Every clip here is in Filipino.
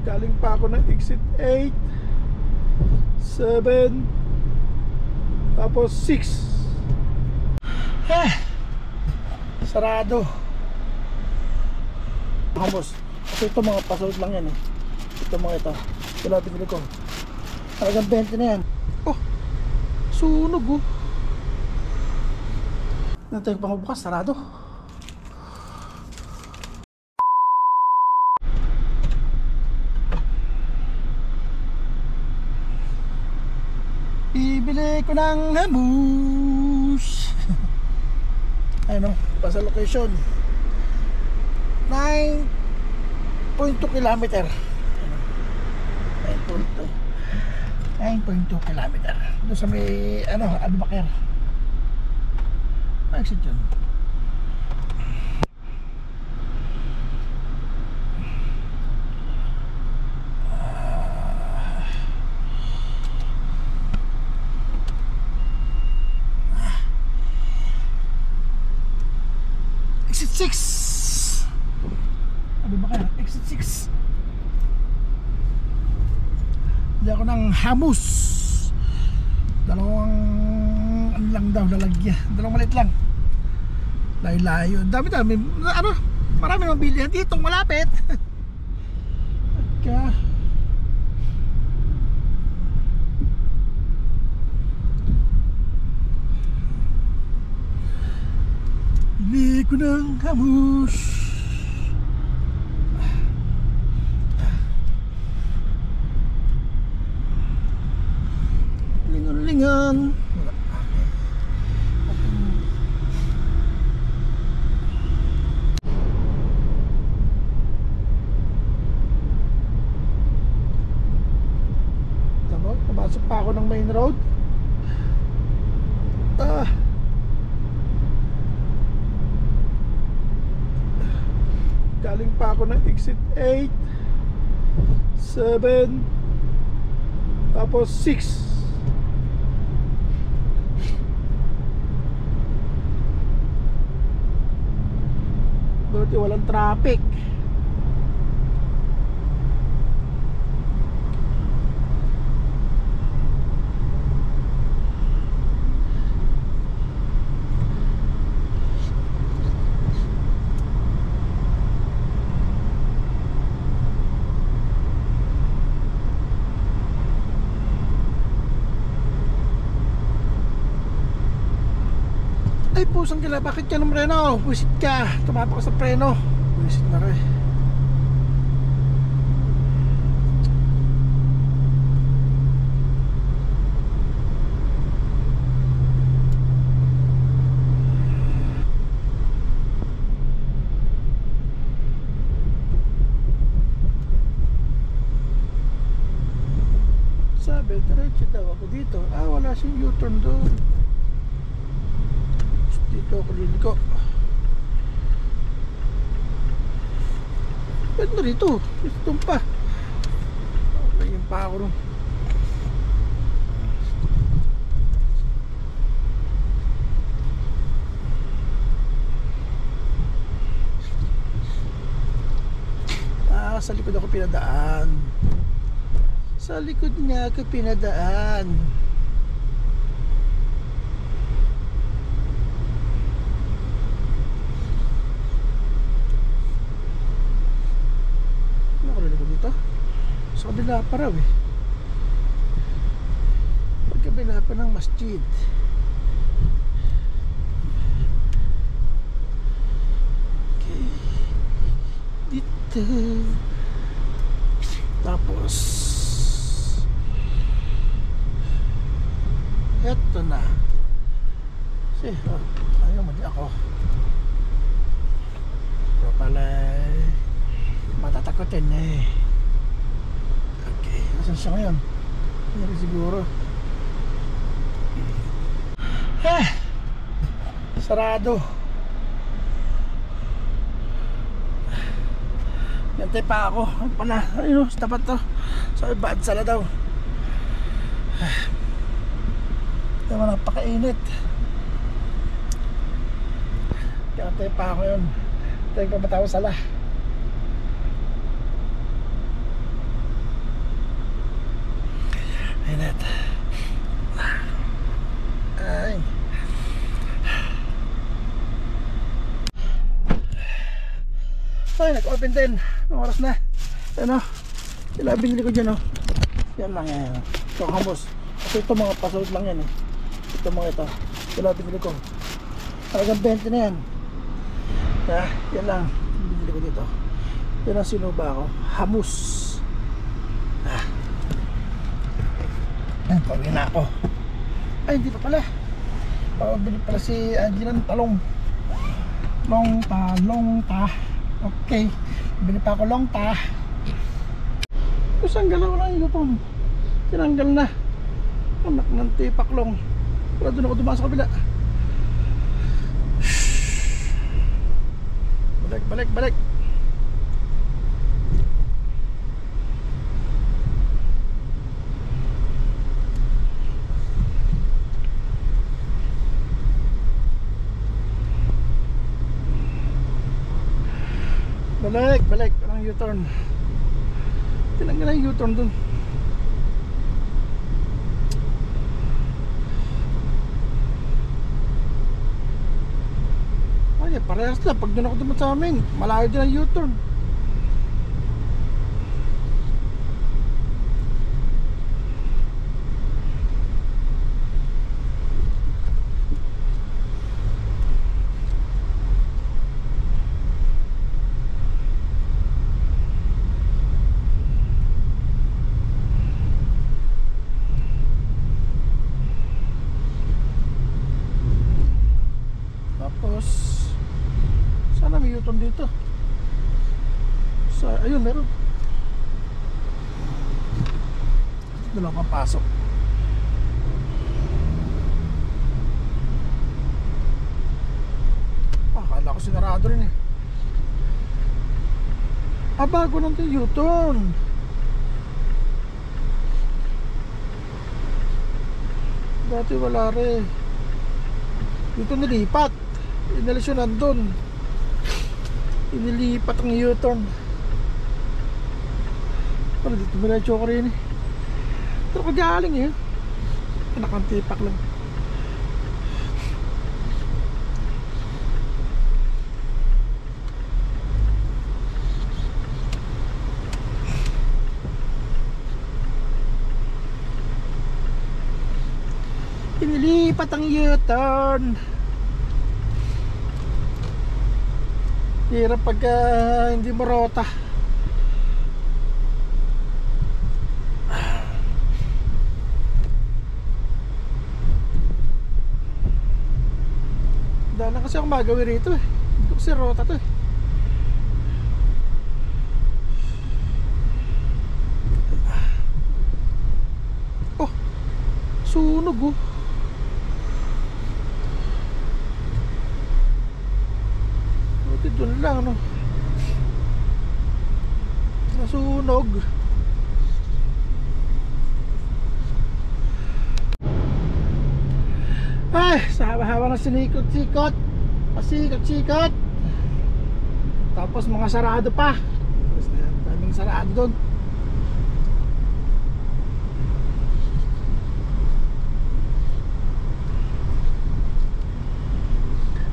Galing pa ako ng exit 8, 7, tapos 6. Sarado. Vamos. Kasi ito mga pasout lang yan eh. Ito mga ito. Ito lang pinili ko. Talagang 20 na yan. Oh, sunog oh. Nantay ko pang bukas, sarado. Bibili ko ng hamus. Ayun o, pa sa location 9.2 kilometer. 9.2 kilometer. Doon sa may Albuquerque. Exit yun. Exit 6. Albuquerque, exit 6. Hindi ako ng hamus. Dalawang ano lang daw lalagyan. Dalawang maliit lang. Layo-layo. Dami-dami. Marami nang bilihan dito malapit. Okay. Bili ko ng hamus. Lingon-lingon. Pumasok pa ako ng main road. Galing pa ako ng exit 8, 7, tapos 6. Buti walang traffic. Ay pusang kila, bakit ka ng preno? Buisit ka, tumapak sa preno. Buisit na rin. Sabi, diretso daw ako dito. Wala siyang U-turn doon. Dito ako liliko. Pwede na rito. Ito pa. Okay, yung pa ako rin. Sa likod ako pinadaan. Sa likod nga ako pinadaan. Sa kabila pa raw eh. Pagkabila pa ng masjid. Okay. Dito. Tapos eto na. Kasi ayaw mali ako. Pero pala matatakotin eh. Saan siya ngayon? Hindi siguro. Sarado. Yantay pa ako. Ano pala? Ayun, sa tapat to. Sabi bad sala daw. Diba napakainit. Yantay pa ako yun. Yantay pa matawa sala. open 10. Anong oras na? Ano? Sila binili ko dyan, oh. Yan lang yan. Ito hamos. Kasi ito mga pasold lang yan, eh. Ito mga ito. Sila binili ko. Halagang 20 na yan. Yan lang. Binili ko dito. Yan ang sinuba ako. Hamos. Pawin na ako. Ay, hindi pa pala. Pabili pala si Angie ng talong. Longta. Okay. Bili pa ako longta. Tapos ang galaw na ito po. Tinanggal na. Anak ng tipaklong. Wala doon ako dumaan sa kabila. Balik. Balik. Parang U-turn. Tinanggal na yung U-turn dun. Ay, parehas lang. Pag doon ako dumat sa amin, malayo din ang U-turn. Sana may U-turn dito. Ayun, meron. Doon ako papasok. Akala ko sinarado rin eh. Bago lang ito yung U-turn. Dati wala rin. Dito nilipat. Inalis yun nandun. Inilipat ang U-turn. Ano dito miradyo ko rin eh. Pero kagaling eh. Nakantipak lang. Inilipat ang U-turn. Hirap pagka hindi mo rota. Dahil na kasi akong magawin rito eh. Hindi ko kasi rota to eh. Oh, sunog oh. Doon lang no. Nasunog. Ay, sa haba-haba ng sinikot-sikot. Pasikot-sikot. Tapos mga sarado pa. Tapos daming sarado doon.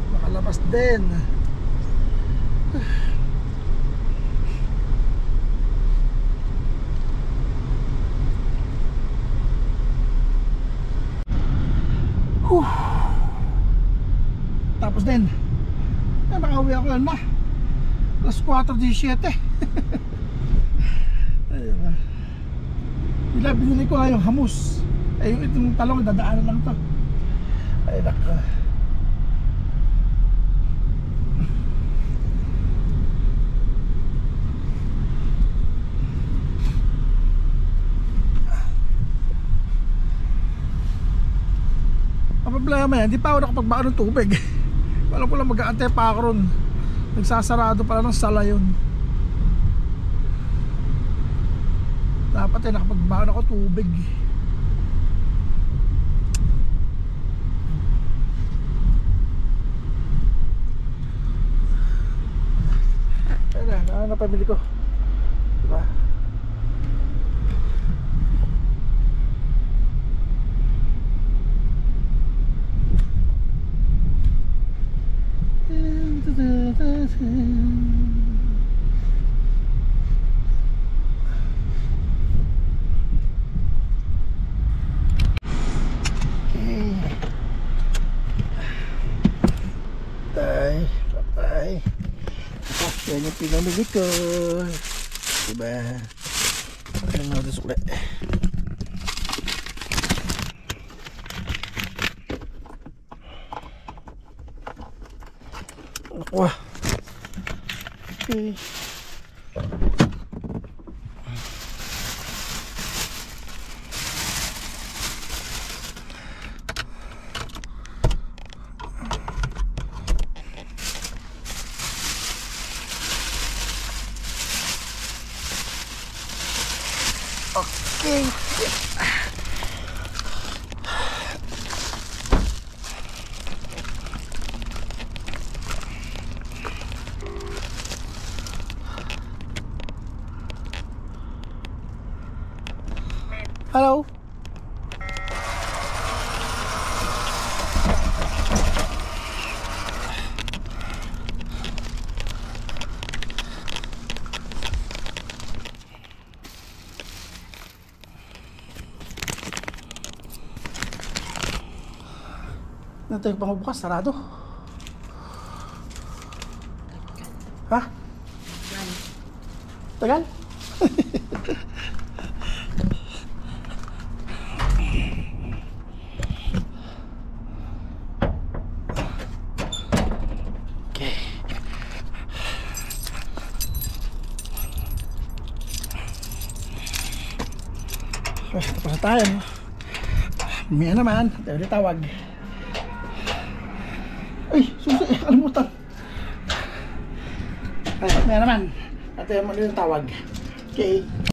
Makalabas din. Tapos din nakauwi ako yan na alas 4:17. Binili ko nga yung hamus. Yung itong talong dadaanan lang to. Ay naka. Ang problema yan, hindi pa ako nakapagbaka ng tubig. Alam ko lang mag-aantay pa ako ron. Nagsasarado pala ng sala yun. Dapat eh nakapagbaka ako tubig. Ayun na, napamili ko. Diba? yung pinamili ko. Diba? Ayun na ito sukli. Nakuha. Okay. Okay. Hello. Natin yung pangubukas, sarado. Ha? Tagal? Okay. Tapos na tayo. Mamaya naman, tayo ulit tawag. Ay, susi, kalimutan. Ay, mamaya naman, tayo ulit tawag. Okay.